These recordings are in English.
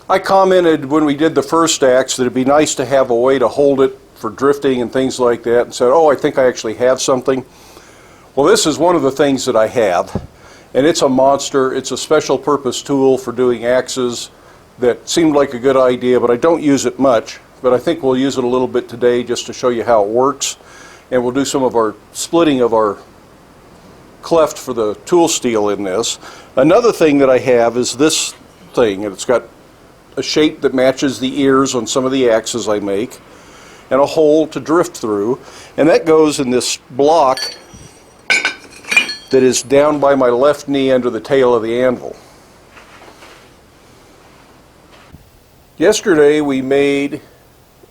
I commented when we did the first axe that it'd be nice to have a way to hold it for drifting and things like that, and said, oh, I think I actually have something. Well, this is one of the things that I have, and it's a monster. It's a special purpose tool for doing axes that seemed like a good idea, but I don't use it much. But I think we'll use it a little bit today just to show you how it works, and we'll do some of our splitting of our cleft for the tool steel in this. Another thing that I have is this thing, and it's got a shape that matches the ears on some of the axes I make, and a hole to drift through, and that goes in this block that is down by my left knee under the tail of the anvil. Yesterday we made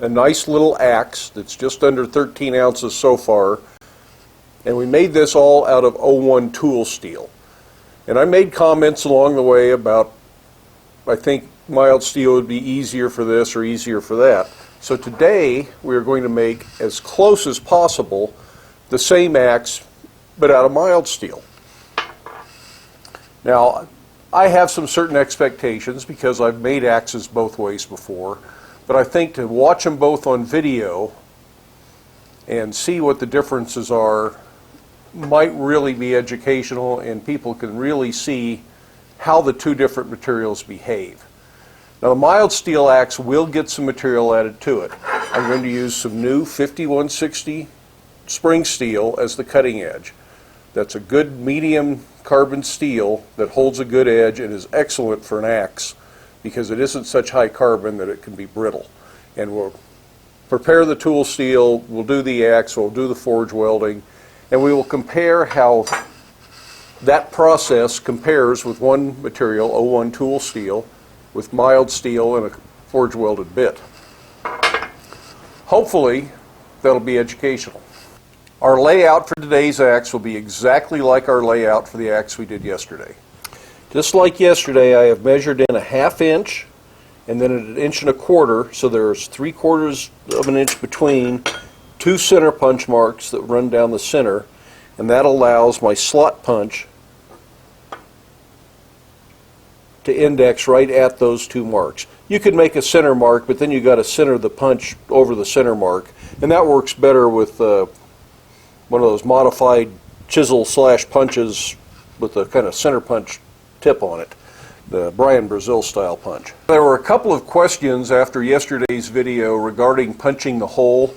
a nice little axe that's just under 13 ounces so far, and we made this all out of 01 tool steel. And I made comments along the way about, I think mild steel would be easier for this or easier for that. So today we are going to make as close as possible the same axe but out of mild steel. Now I have some certain expectations because I've made axes both ways before, but I think to watch them both on video and see what the differences are might really be educational, and people can really see how the two different materials behave. Now the mild steel axe will get some material added to it. I'm going to use some new 5160 spring steel as the cutting edge. That's a good medium carbon steel that holds a good edge and is excellent for an axe because it isn't such high carbon that it can be brittle. And we'll prepare the tool steel, we'll do the axe, we'll do the forge welding, and we will compare how that process compares with one material, 01 tool steel, with mild steel and a forge welded bit. Hopefully that'll be educational. Our layout for today's axe will be exactly like our layout for the axe we did yesterday. Just like yesterday, I have measured in a 1/2 inch and then an 1 1/4 inch, so there's 3/4 of an inch between two center punch marks that run down the center, and that allows my slot punch to index right at those two marks. You could make a center mark, but then you got to center the punch over the center mark, and that works better with one of those modified chisel slash punches with a kind of center punch tip on it, the Brian Brazil style punch. There were a couple of questions after yesterday's video regarding punching the hole.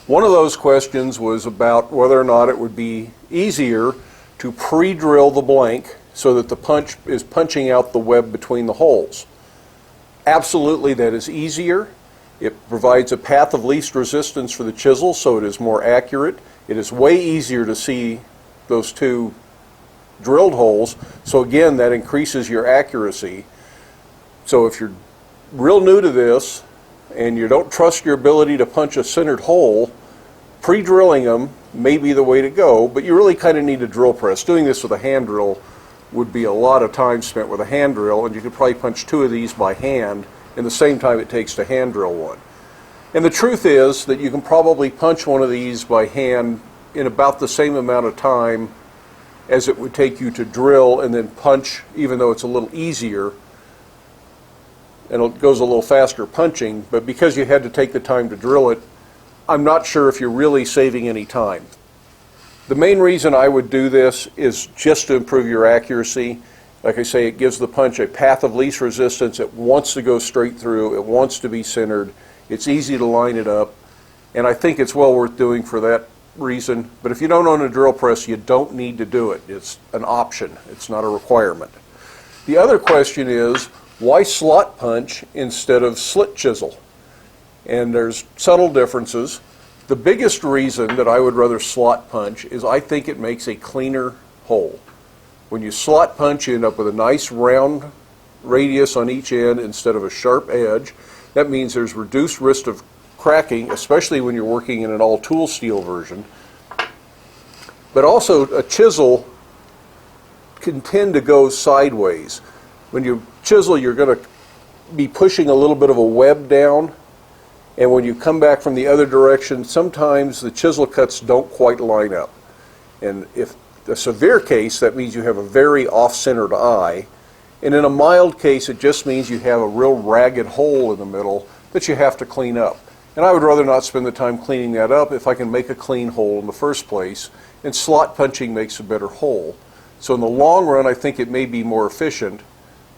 One of those questions was about whether or not it would be easier to pre-drill the blank so that the punch is punching out the web between the holes. Absolutely, that is easier. It provides a path of least resistance for the chisel, so it is more accurate. It is way easier to see those two drilled holes, so again, that increases your accuracy. So if you're real new to this and you don't trust your ability to punch a centered hole, pre-drilling them may be the way to go, but you really kind of need a drill press. Doing this with a hand drill would be a lot of time spent with a hand drill, and you could probably punch 2 of these by hand in the same time it takes to hand drill one. And the truth is that you can probably punch one of these by hand in about the same amount of time as it would take you to drill and then punch, even though it's a little easier and it goes a little faster punching, but because you had to take the time to drill it, I'm not sure if you're really saving any time. The main reason I would do this is just to improve your accuracy. Like I say, it gives the punch a path of least resistance. It wants to go straight through. It wants to be centered. It's easy to line it up, and I think it's well worth doing for that reason. But if you don't own a drill press, you don't need to do it. It's an option. It's not a requirement. The other question is, why slot punch instead of slit chisel? And there's subtle differences. The biggest reason that I would rather slot punch is I think it makes a cleaner hole. When you slot punch, you end up with a nice round radius on each end instead of a sharp edge. That means there's reduced risk of cracking, especially when you're working in an all tool steel version. But also a chisel can tend to go sideways. When you chisel, you're going to be pushing a little bit of a web down, and when you come back from the other direction, sometimes the chisel cuts don't quite line up. And if a severe case, that means you have a very off-centered eye, And in a mild case, it just means you have a real ragged hole in the middle that you have to clean up. And I would rather not spend the time cleaning that up if I can make a clean hole in the first place. And slot punching makes a better hole. So in the long run, I think it may be more efficient.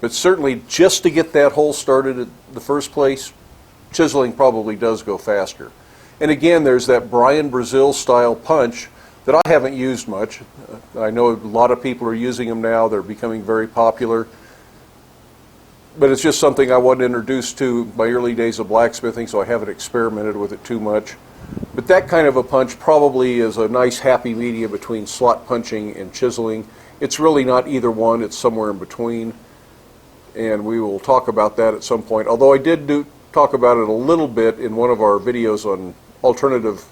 But certainly, just to get that hole started in the first place, chiseling probably does go faster. And again, there's that Brian Brazil style punch that I haven't used much. I know a lot of people are using them now. They're becoming very popular. But it's just something I wasn't introduced to my early days of blacksmithing, so I haven't experimented with it too much. But that kind of a punch probably is a nice happy medium between slot punching and chiseling. It's really not either one, it's somewhere in between. And we will talk about that at some point. Although I did talk about it a little bit in one of our videos on alternative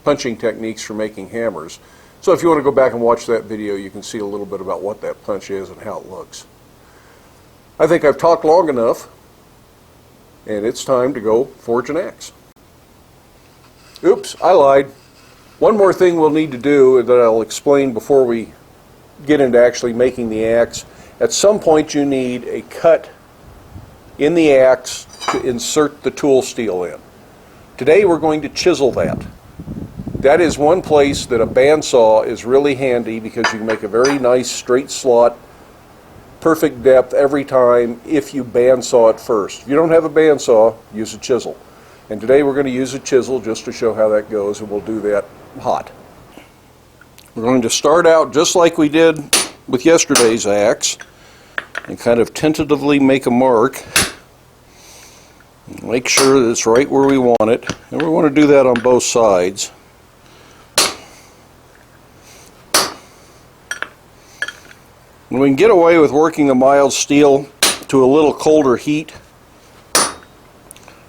punching techniques for making hammers. So if you want to go back and watch that video, you can see a little bit about what that punch is and how it looks. I think I've talked long enough, and it's time to go forge an axe. Oops, I lied. One more thing we'll need to do that I'll explain before we get into actually making the axe. At some point you need a cut in the axe to insert the tool steel in. Today we're going to chisel that. That is one place that a bandsaw is really handy because you can make a very nice straight slot, perfect depth every time if you bandsaw it first. If you don't have a bandsaw, use a chisel. And today we're going to use a chisel just to show how that goes, and we'll do that hot. We're going to start out just like we did with yesterday's axe and kind of tentatively make a mark. Make sure that it's right where we want it, and we want to do that on both sides. When we can get away with working the mild steel to a little colder heat,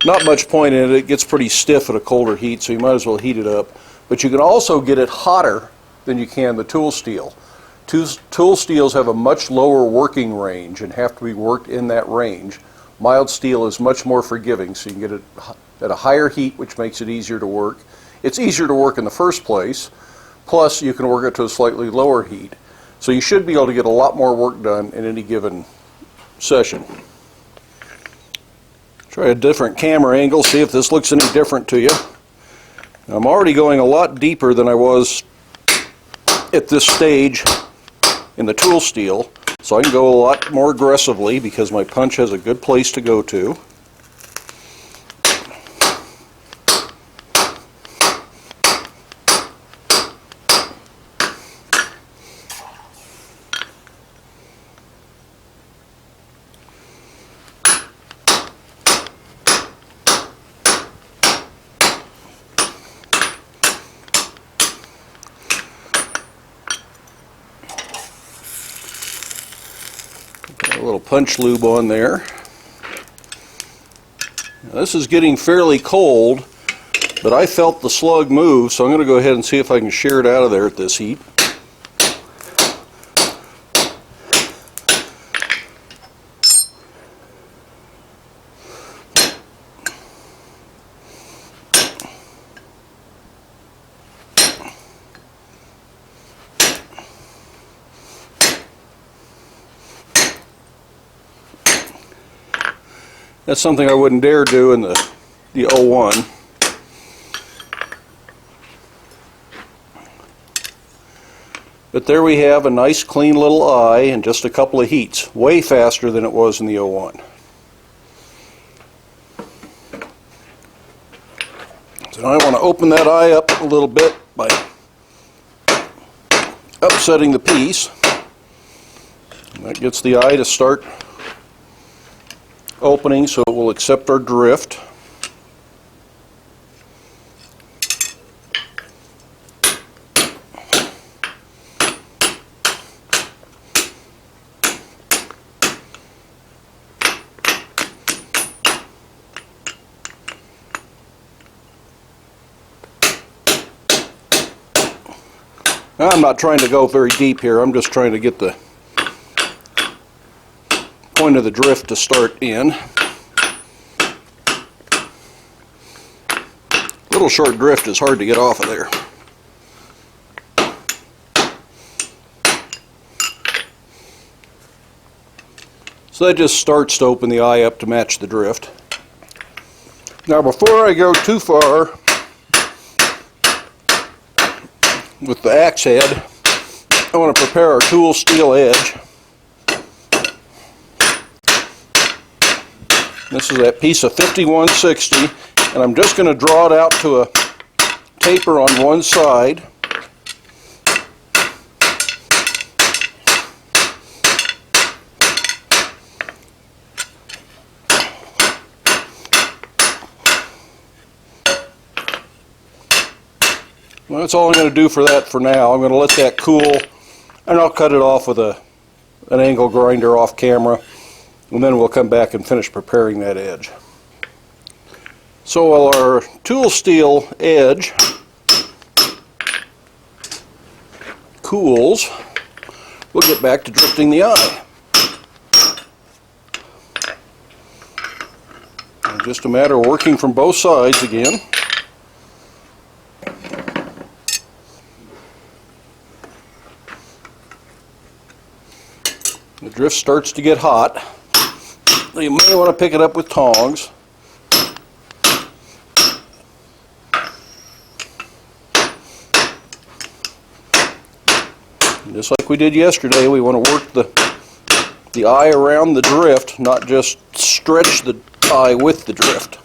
not much point in it. It gets pretty stiff at a colder heat, so you might as well heat it up. But you can also get it hotter than you can the tool steel. Tool steels have a much lower working range and have to be worked in that range. Mild steel is much more forgiving, so you can get it at a higher heat, which makes it easier to work. It's easier to work in the first place, plus you can work it to a slightly lower heat. So you should be able to get a lot more work done in any given session. Try a different camera angle, see if this looks any different to you. Now, I'm already going a lot deeper than I was at this stage in the tool steel, so I can go a lot more aggressively because my punch has a good place to go to. A little punch lube on there. Now, this is getting fairly cold, but I felt the slug move, so I'm going to go ahead and see if I can shear it out of there at this heat. That's something I wouldn't dare do in the 01. But there we have a nice clean little eye and just a couple of heats, way faster than it was in the 01. So now I want to open that eye up a little bit by upsetting the piece. And that gets the eye to start opening so it will accept our drift. Now, I'm not trying to go very deep here, I'm just trying to get the point of the drift to start in. Little short drift is hard to get off of there. So that just starts to open the eye up to match the drift. Now before I go too far with the axe head, I want to prepare our tool steel edge. This is that piece of 5160, and I'm just going to draw it out to a taper on one side. Well, that's all I'm going to do for that for now. I'm going to let that cool, and I'll cut it off with an angle grinder off camera, and then we'll come back and finish preparing that edge. So while our tool steel edge cools, we'll get back to drifting the eye. And just a matter of working from both sides again. The drift starts to get hot. You may want to pick it up with tongs. And just like we did yesterday, we want to work the eye around the drift, not just stretch the eye with the drift.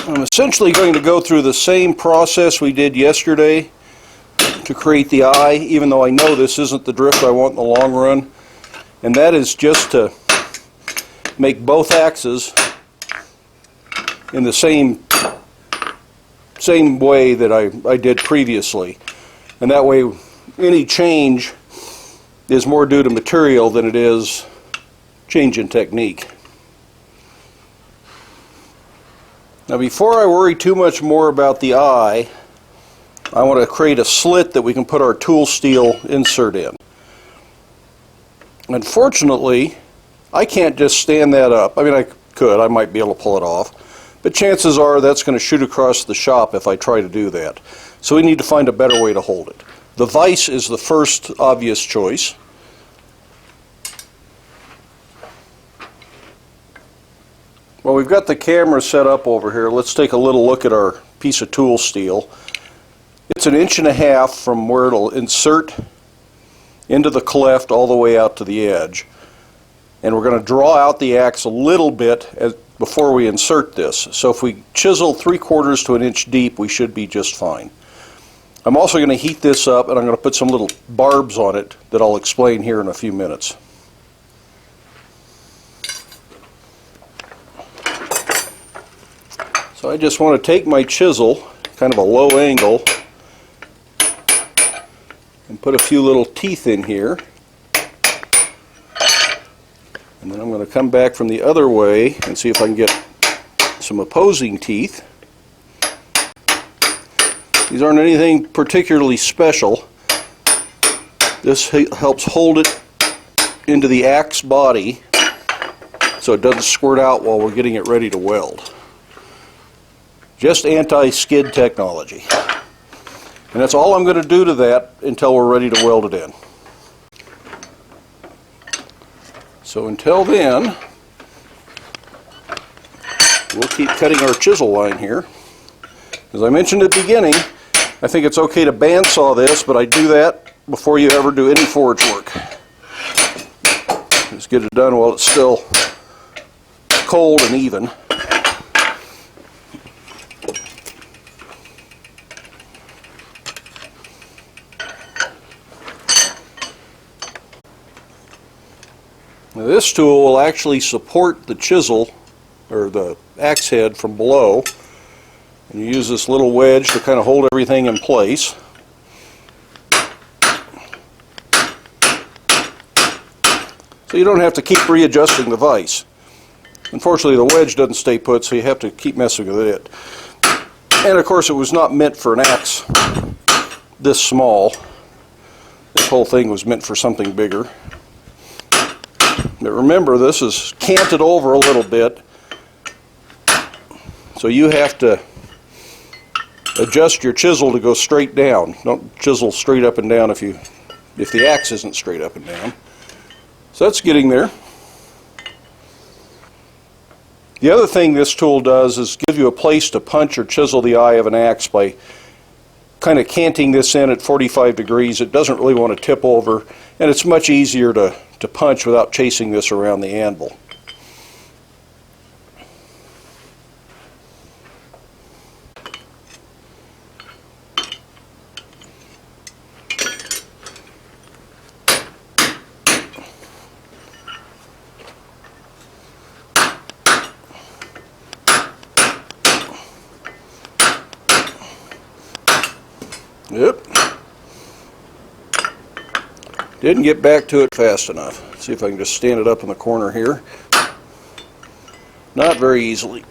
I'm essentially going to go through the same process we did yesterday to create the eye, even though I know this isn't the drift I want in the long run. And that is just to make both axes in the same way that I did previously. And that way any change is more due to material than it is change in technique. Now before I worry too much more about the eye, I want to create a slit that we can put our tool steel insert in. Unfortunately, I can't just stand that up. I mean, I could, I might be able to pull it off, but chances are that's going to shoot across the shop if I try to do that. So we need to find a better way to hold it. The vise is the first obvious choice. Well, we've got the camera set up over here. Let's take a little look at our piece of tool steel. It's 1.5 inches from where it'll insert into the cleft all the way out to the edge. And we're going to draw out the axe a little bit before we insert this. So if we chisel 3/4 to an inch deep, we should be just fine. I'm also going to heat this up, and I'm going to put some little barbs on it that I'll explain here in a few minutes. So I just want to take my chisel, kind of a low angle, and put a few little teeth in here. And then I'm going to come back from the other way and see if I can get some opposing teeth. These aren't anything particularly special. This helps hold it into the axe body so it doesn't squirt out while we're getting it ready to weld. Just anti-skid technology. And that's all I'm going to do to that until we're ready to weld it in. So until then, we'll keep cutting our chisel line here. As I mentioned at the beginning, I think it's okay to bandsaw this, but I do that before you ever do any forge work. Just get it done while it's still cold and even. Now this tool will actually support the chisel, or the axe head, from below. And you use this little wedge to kind of hold everything in place. So you don't have to keep readjusting the vise. Unfortunately, the wedge doesn't stay put, so you have to keep messing with it. And of course, it was not meant for an axe this small. This whole thing was meant for something bigger. But remember, this is canted over a little bit, so you have to adjust your chisel to go straight down. Don't chisel straight up and down if the axe isn't straight up and down. So that's getting there. The other thing this tool does is give you a place to punch or chisel the eye of an axe by kind of canting this in at 45 degrees. It doesn't really want to tip over, and it's much easier to punch without chasing this around the anvil. Yep. Didn't get back to it fast enough. Let's see if I can just stand it up in the corner here. Not very easily.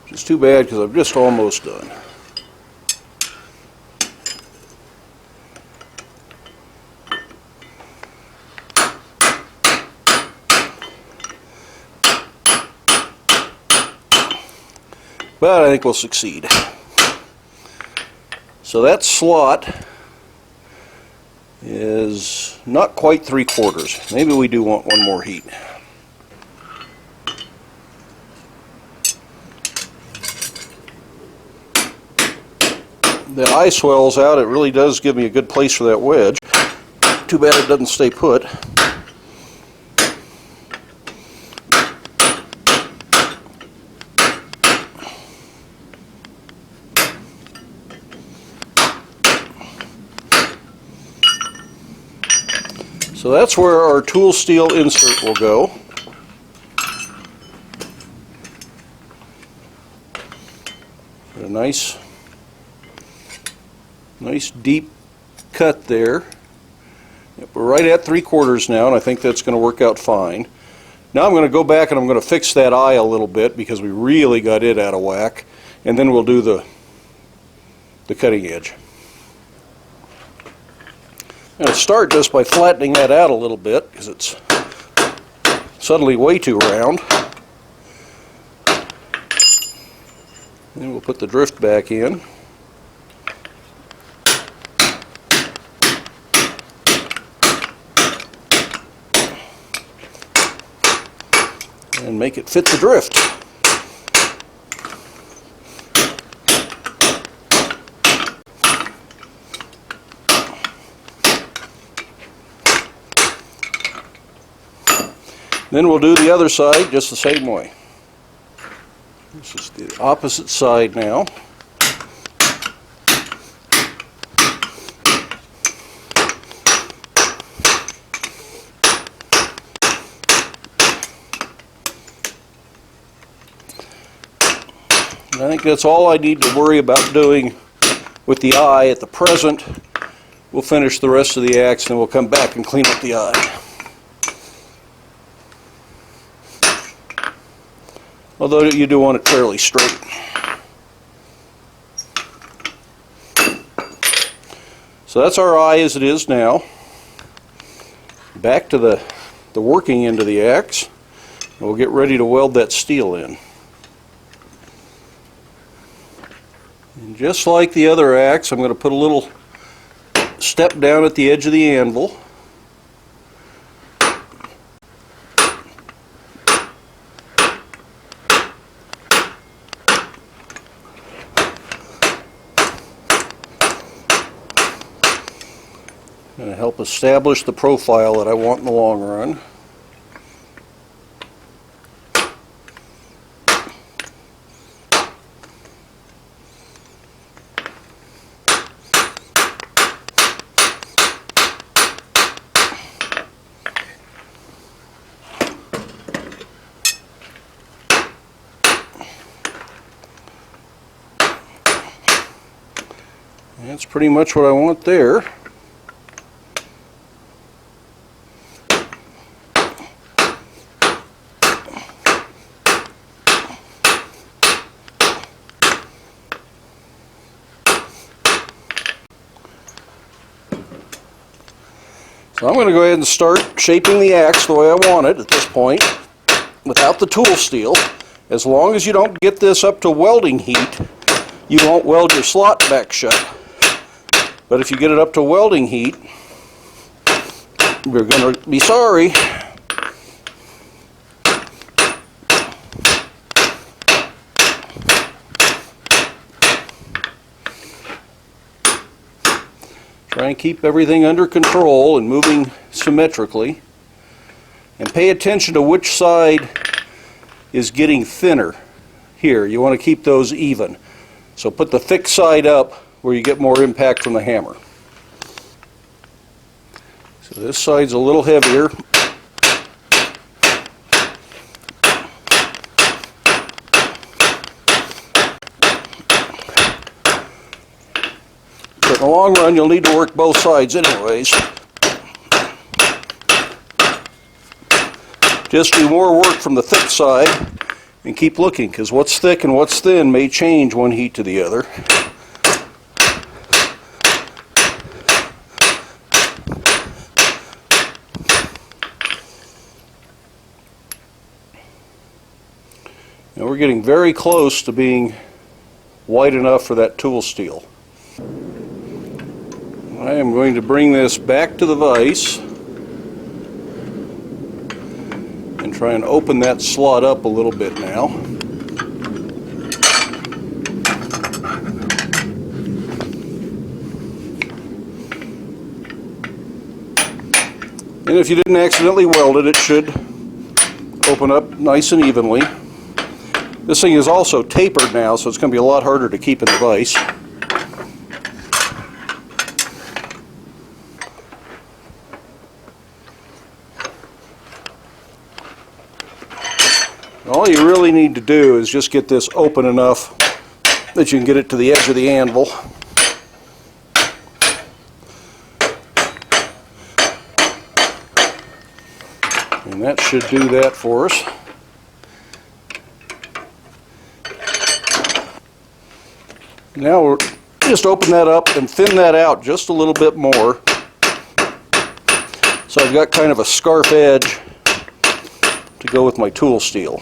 It's too bad because I'm just almost done. But I think we'll succeed. So that slot is not quite 3/4. Maybe we do want one more heat. The eye swells out. It really does give me a good place for that wedge. Too bad it doesn't stay put. So that's where our tool steel insert will go. A nice deep cut there. Yep, we're right at 3/4 now, and I think that's going to work out fine. Now I'm going to go back and I'm going to fix that eye a little bit because we really got it out of whack, and then we'll do the cutting edge. I'm going to start just by flattening that out a little bit because it's suddenly way too round. Then we'll put the drift back in. And make it fit the drift. Then we'll do the other side just the same way. This is the opposite side now. And I think that's all I need to worry about doing with the eye at the present. We'll finish the rest of the axe and then we'll come back and clean up the eye. Although you do want it fairly straight. So that's our eye as it is now. Back to the working end of the axe. And we'll get ready to weld that steel in. And just like the other axe, I'm going to put a little step down at the edge of the anvil. Going to help establish the profile that I want in the long run. That's pretty much what I want there. So I'm going to go ahead and start shaping the axe the way I want it at this point without the tool steel. As long as you don't get this up to welding heat, you won't weld your slot back shut. But if you get it up to welding heat, you're going to be sorry. Try and keep everything under control and moving symmetrically. And pay attention to which side is getting thinner. Here, you want to keep those even. So put the thick side up where you get more impact from the hammer. So this side's a little heavier. But in the long run, you'll need to work both sides anyways. Just do more work from the thick side and keep looking, because what's thick and what's thin may change one heat to the other. Now we're getting very close to being wide enough for that tool steel. I am going to bring this back to the vise and try and open that slot up a little bit now. And if you didn't accidentally weld it, it should open up nice and evenly. This thing is also tapered now, so it's going to be a lot harder to keep in the vise. All you really need to do is just get this open enough that you can get it to the edge of the anvil. And that should do that for us. Now we'll just open that up and thin that out just a little bit more. So I've got kind of a scarf edge to go with my tool steel.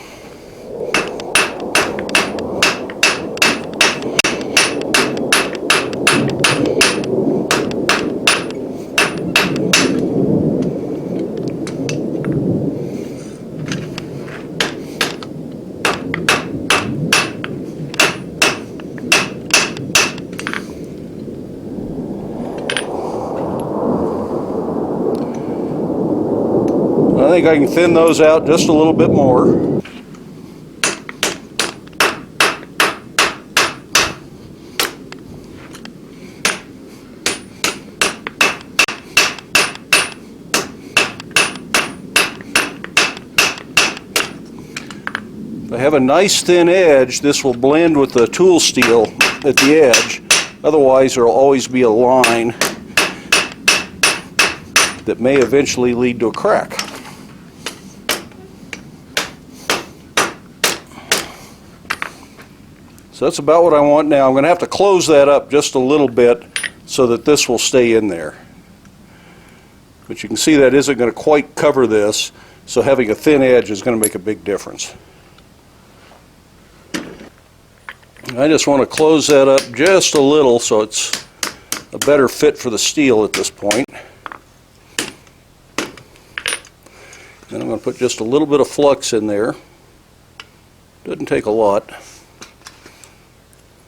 I think I can thin those out just a little bit more. If I have a nice thin edge, this will blend with the tool steel at the edge. Otherwise, there will always be a line that may eventually lead to a crack. So that's about what I want now. I'm going to have to close that up just a little bit so that this will stay in there. But you can see that isn't going to quite cover this, so having a thin edge is going to make a big difference. I just want to close that up just a little so it's a better fit for the steel at this point. Then I'm going to put just a little bit of flux in there. Doesn't take a lot.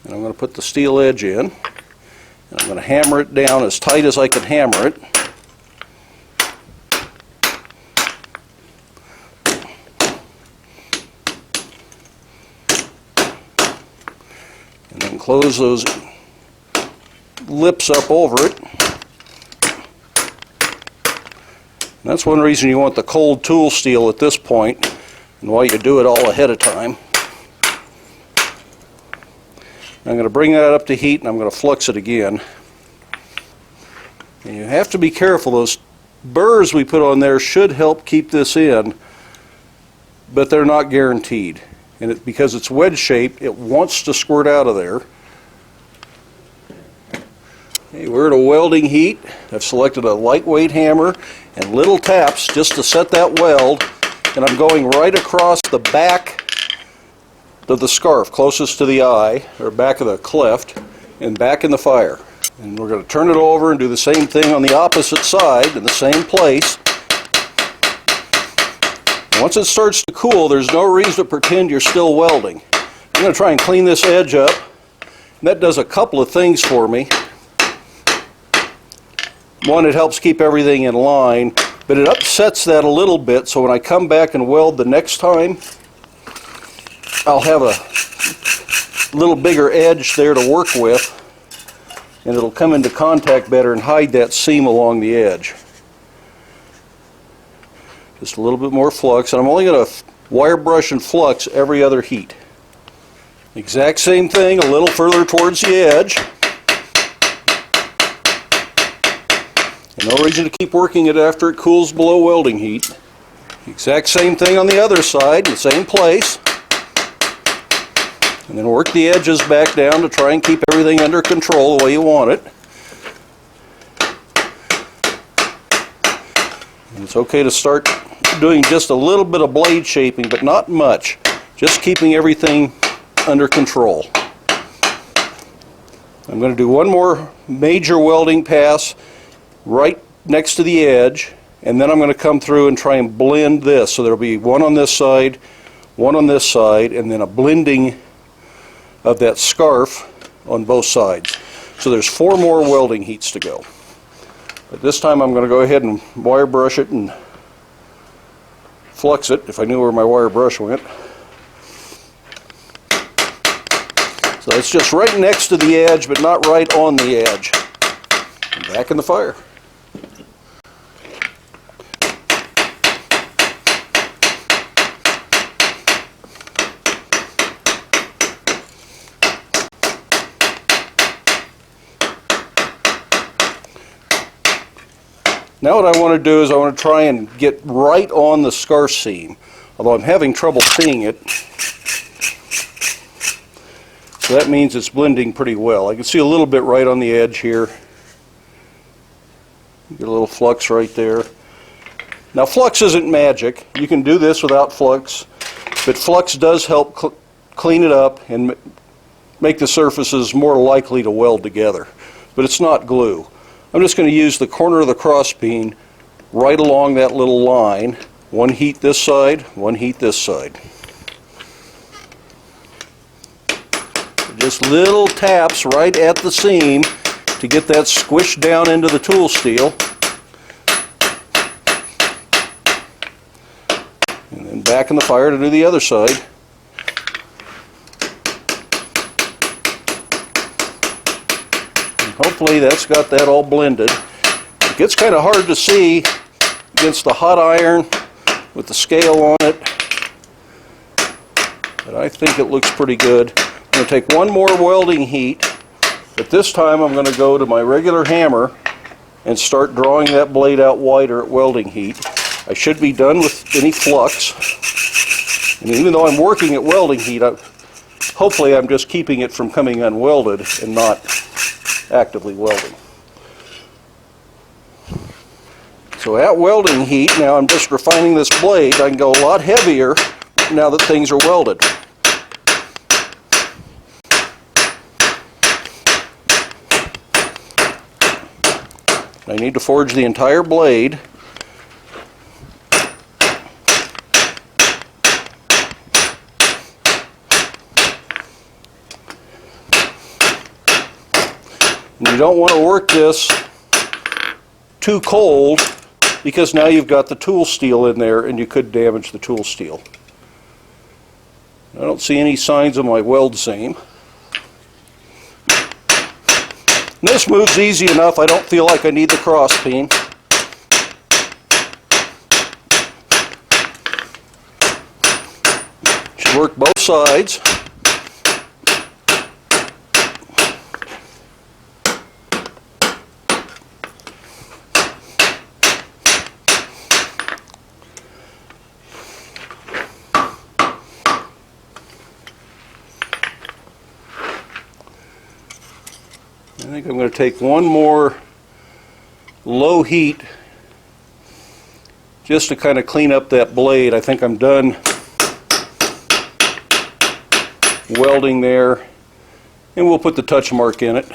And I'm going to put the steel edge in. And I'm going to hammer it down as tight as I can hammer it. And then close those lips up over it. And that's one reason you want the cold tool steel at this point, and why you do it all ahead of time. I'm going to bring that up to heat and I'm going to flux it again. And you have to be careful. Those burrs we put on there should help keep this in, but they're not guaranteed. And because it's wedge shaped, it wants to squirt out of there. Okay, we're at a welding heat. I've selected a lightweight hammer and little taps just to set that weld, and I'm going right across the back of the scarf closest to the eye, or back of the cleft, and back in the fire. And we're going to turn it over and do the same thing on the opposite side in the same place. Once it starts to cool, there's no reason to pretend you're still welding. I'm going to try and clean this edge up. And that does a couple of things for me. One, it helps keep everything in line, but it upsets that a little bit, so when I come back and weld the next time, I'll have a little bigger edge there to work with, and it'll come into contact better and hide that seam along the edge. Just a little bit more flux, and I'm only going to wire brush and flux every other heat. Exact same thing, a little further towards the edge. And no reason to keep working it after it cools below welding heat. Exact same thing on the other side, in the same place. And then work the edges back down to try and keep everything under control the way you want it. And it's okay to start doing just a little bit of blade shaping, but not much. Just keeping everything under control. I'm going to do one more major welding pass right next to the edge, and then I'm going to come through and try and blend this. So there'll be one on this side, one on this side, and then a blending of that scarf on both sides. So there's 4 more welding heats to go. But this time I'm going to go ahead and wire brush it and flux it, if I knew where my wire brush went. So it's just right next to the edge, but not right on the edge. And back in the fire. Now what I want to do is I want to try and get right on the scarf seam, although I'm having trouble seeing it. So that means it's blending pretty well. I can see a little bit right on the edge here. Get a little flux right there. Now flux isn't magic. You can do this without flux, but flux does help clean it up and make the surfaces more likely to weld together. But it's not glue. I'm just going to use the corner of the crossbeam right along that little line. One heat this side, one heat this side. Just little taps right at the seam to get that squished down into the tool steel. And then back in the fire to do the other side. Hopefully that's got that all blended. It gets kind of hard to see against the hot iron with the scale on it, but I think it looks pretty good. I'm going to take one more welding heat, but this time I'm going to go to my regular hammer and start drawing that blade out wider at welding heat. I should be done with any flux, and even though I'm working at welding heat, hopefully I'm just keeping it from coming unwelded and not actively welding. So at welding heat, now I'm just refining this blade. I can go a lot heavier now that things are welded. I need to forge the entire blade. And you don't want to work this too cold, because now you've got the tool steel in there and you could damage the tool steel. I don't see any signs of my weld seam. And this moves easy enough, I don't feel like I need the cross peen. Should work both sides. think I'm going to take one more low heat just to kind of clean up that blade. I think I'm done welding there, and we'll put the touch mark in it.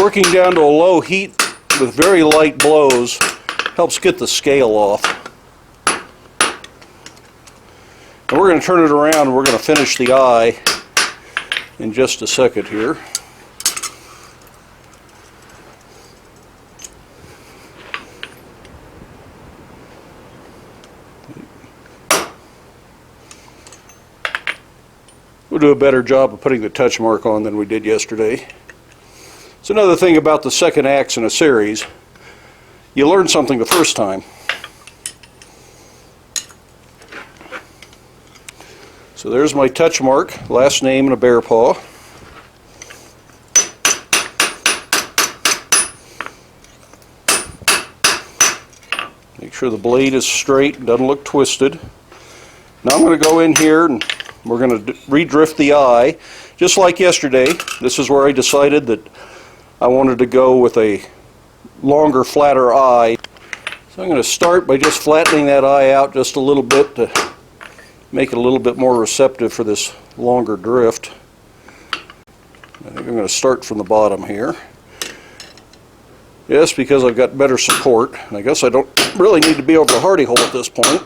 Working down to a low heat with very light blows helps get the scale off. And we're going to turn it around and we're going to finish the eye in just a second here. We'll do a better job of putting the touch mark on than we did yesterday. It's another thing about the second axe in a series. You learn something the first time. So there's my touch mark, last name and a bear paw. Make sure the blade is straight and doesn't look twisted. Now I'm going to go in here and we're going to re-drift the eye. Just like yesterday, this is where I decided that I wanted to go with a longer, flatter eye. So I'm going to start by just flattening that eye out just a little bit to make it a little bit more receptive for this longer drift. I think I'm going to start from the bottom here. Yes, because I've got better support. And I guess I don't really need to be over the hardy hole at this point.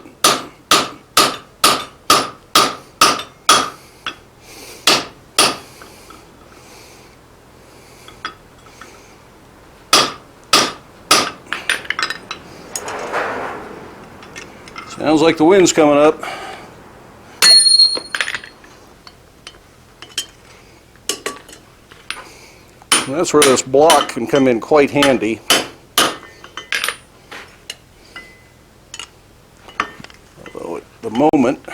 Sounds like the wind's coming up. And that's where this block can come in quite handy. Although at the moment,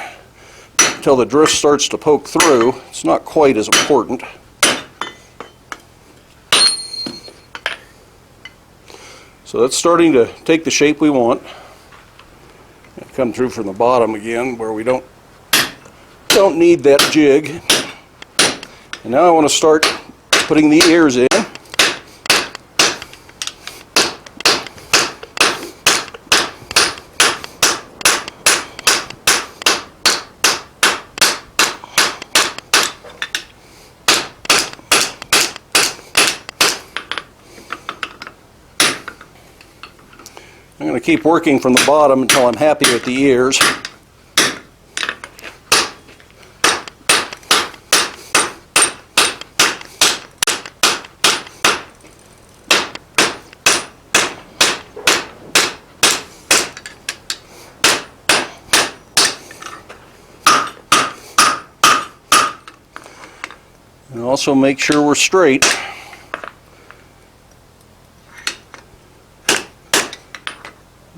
until the drift starts to poke through, it's not quite as important. So that's starting to take the shape we want. Come through from the bottom again where we don't need that jig. And now I want to start putting the ears in. I'm going to keep working from the bottom until I'm happy with the ears. And also make sure we're straight.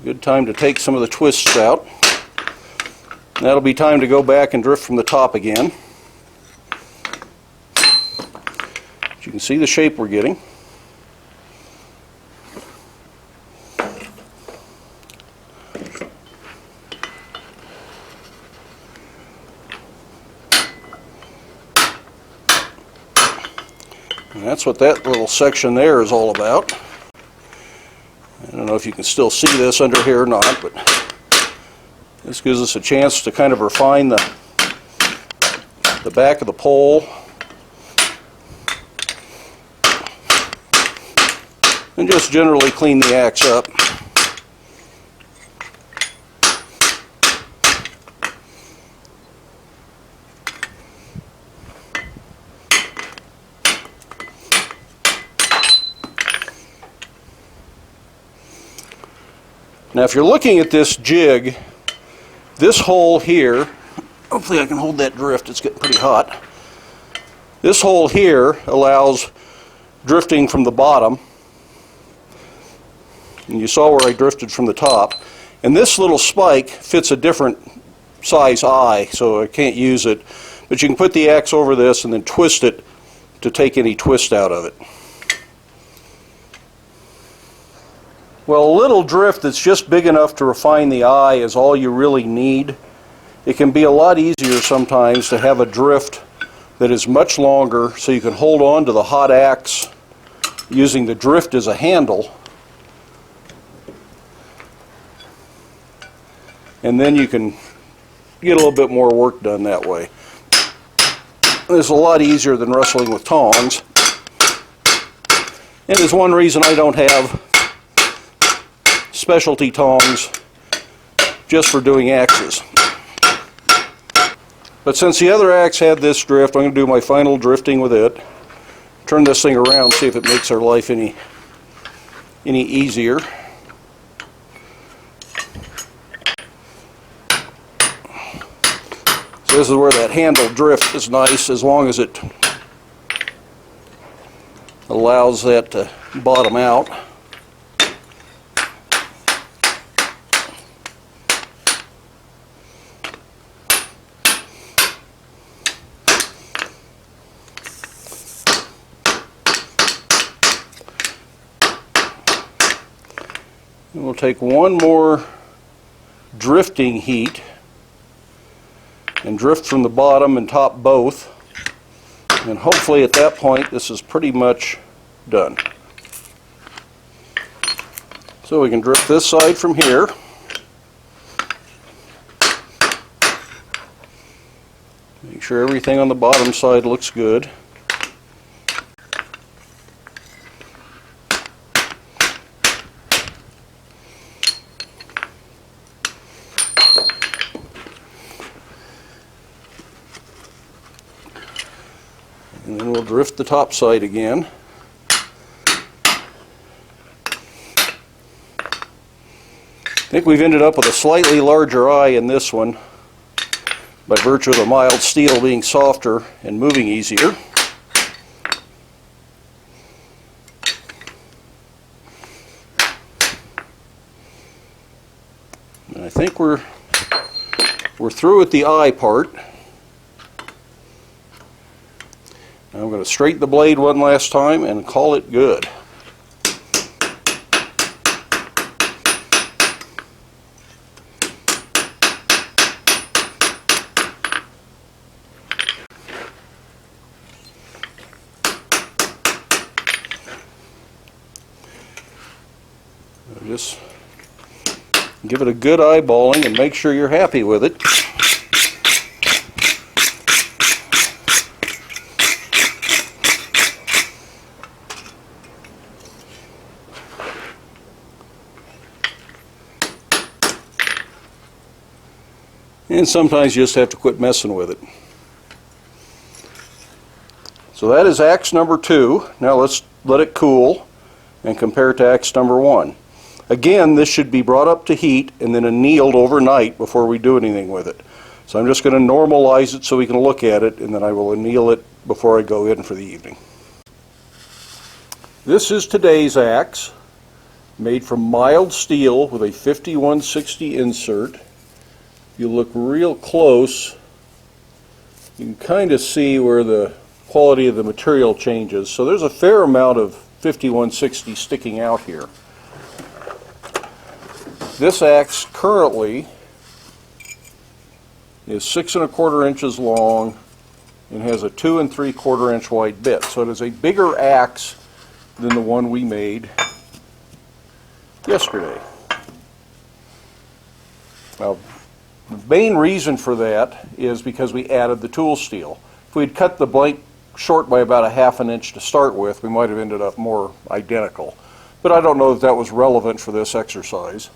Good time to take some of the twists out. That'll be time to go back and drift from the top again. But you can see the shape we're getting. And that's what that little section there is all about. I don't know if you can still see this under here or not, but this gives us a chance to kind of refine the back of the pole and just generally clean the axe up. Now if you're looking at this jig, this hole here, hopefully I can hold that drift, it's getting pretty hot. This hole here allows drifting from the bottom. And you saw where I drifted from the top. And this little spike fits a different size eye, so I can't use it. But you can put the axe over this and then twist it to take any twist out of it. Well, a little drift that's just big enough to refine the eye is all you really need. It can be a lot easier sometimes to have a drift that is much longer so you can hold on to the hot axe using the drift as a handle. And then you can get a little bit more work done that way. It's a lot easier than wrestling with tongs. And there's one reason I don't have specialty tongs just for doing axes. But since the other axe had this drift, I'm going to do my final drifting with it. Turn this thing around, see if it makes our life any easier. So this is where that handle drift is nice, as long as it allows that to bottom out. And we'll take one more drifting heat and drift from the bottom and top both, and hopefully at that point this is pretty much done. So we can drift this side from here. Make sure everything on the bottom side looks good. And then we'll drift the top side again. I think we've ended up with a slightly larger eye in this one by virtue of the mild steel being softer and moving easier. And I think we're through with the eye part. I'm going to straighten the blade one last time and call it good. Just give it a good eyeballing and make sure you're happy with it. And sometimes you just have to quit messing with it. So that is axe number 2. Now let's let it cool and compare it to axe number 1. Again, this should be brought up to heat and then annealed overnight before we do anything with it. So I'm just going to normalize it so we can look at it, and then I will anneal it before I go in for the evening. This is today's axe, made from mild steel with a 5160 insert. If you look real close, you can kind of see where the quality of the material changes. So there's a fair amount of 5160 sticking out here. This axe currently is 6 1/4 inches long and has a 2 3/4 inch wide bit. So it is a bigger axe than the one we made yesterday. Now, the main reason for that is because we added the tool steel. If we'd cut the blank short by about 1/2 inch to start with, we might have ended up more identical. But I don't know that that was relevant for this exercise.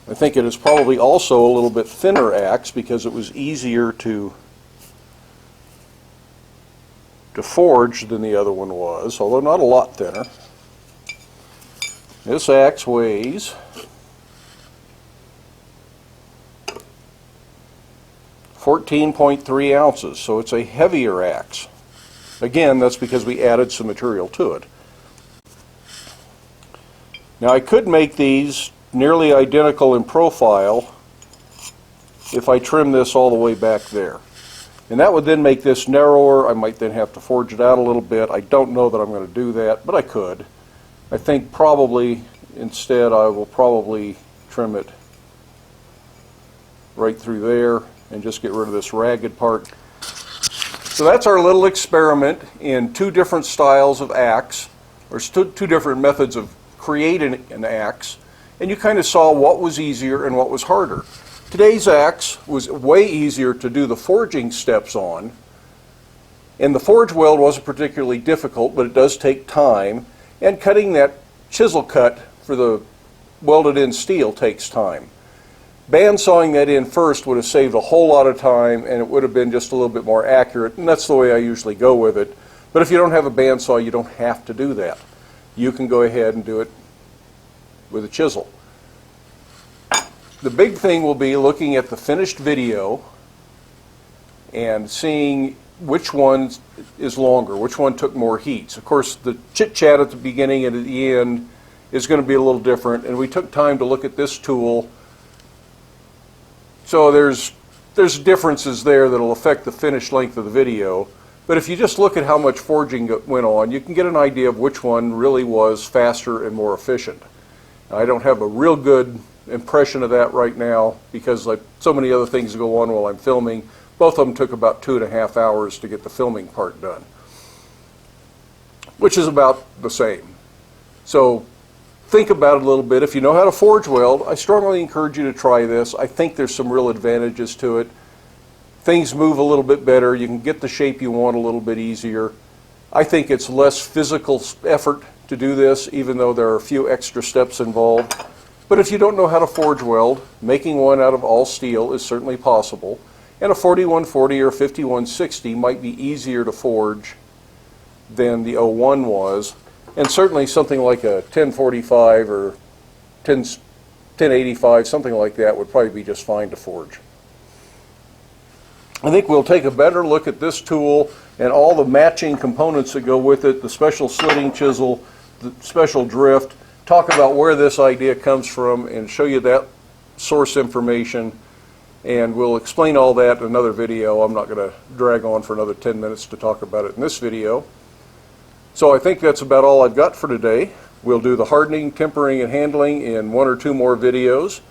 I think it is probably also a little bit thinner axe because it was easier to forge than the other one was, although not a lot thinner. This axe weighs 14.3 ounces, so it's a heavier axe. Again, that's because we added some material to it. Now I could make these nearly identical in profile if I trim this all the way back there. And that would then make this narrower. I might then have to forge it out a little bit. I don't know that I'm going to do that, but I could. I think probably instead I will probably trim it right through there and just get rid of this ragged part. So that's our little experiment in two different styles of axe, or two different methods of creating an axe, and you kind of saw what was easier and what was harder. Today's axe was way easier to do the forging steps on, and the forge weld wasn't particularly difficult, but it does take time, and cutting that chisel cut for the welded in steel takes time. Bandsawing that in first would have saved a whole lot of time, and it would have been just a little bit more accurate, and that's the way I usually go with it. But if you don't have a bandsaw, you don't have to do that. You can go ahead and do it with a chisel. The big thing will be looking at the finished video and seeing which one is longer, which one took more heats. Of course, the chit-chat at the beginning and at the end is going to be a little different, and we took time to look at this tool. So there's differences there that will affect the finished length of the video. But if you just look at how much forging went on, you can get an idea of which one really was faster and more efficient. I don't have a real good impression of that right now because like so many other things go on while I'm filming. Both of them took about 2.5 hours to get the filming part done, which is about the same. So think about it a little bit. If you know how to forge weld, I strongly encourage you to try this. I think there's some real advantages to it. Things move a little bit better. You can get the shape you want a little bit easier. I think it's less physical effort to do this, even though there are a few extra steps involved. But if you don't know how to forge weld, making one out of all steel is certainly possible. And a 4140 or 5160 might be easier to forge than the 01 was. And certainly something like a 1045 or 1085, something like that would probably be just fine to forge. I think we'll take a better look at this tool and all the matching components that go with it, the special slitting chisel, the special drift, talk about where this idea comes from and show you that source information. And we'll explain all that in another video. I'm not going to drag on for another 10 minutes to talk about it in this video. So I think that's about all I've got for today. We'll do the hardening, tempering, and handling in 1 or 2 more videos.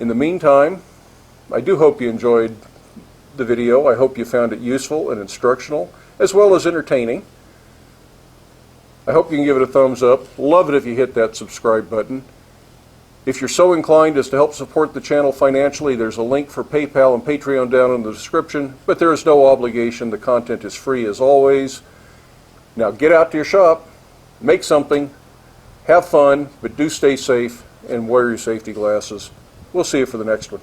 In the meantime, I do hope you enjoyed the video. I hope you found it useful and instructional, as well as entertaining. I hope you can give it a thumbs up. Love it if you hit that subscribe button. If you're so inclined as to help support the channel financially, there's a link for PayPal and Patreon down in the description, but there is no obligation. The content is free as always. Now get out to your shop, make something, have fun, but do stay safe and wear your safety glasses. We'll see you for the next one.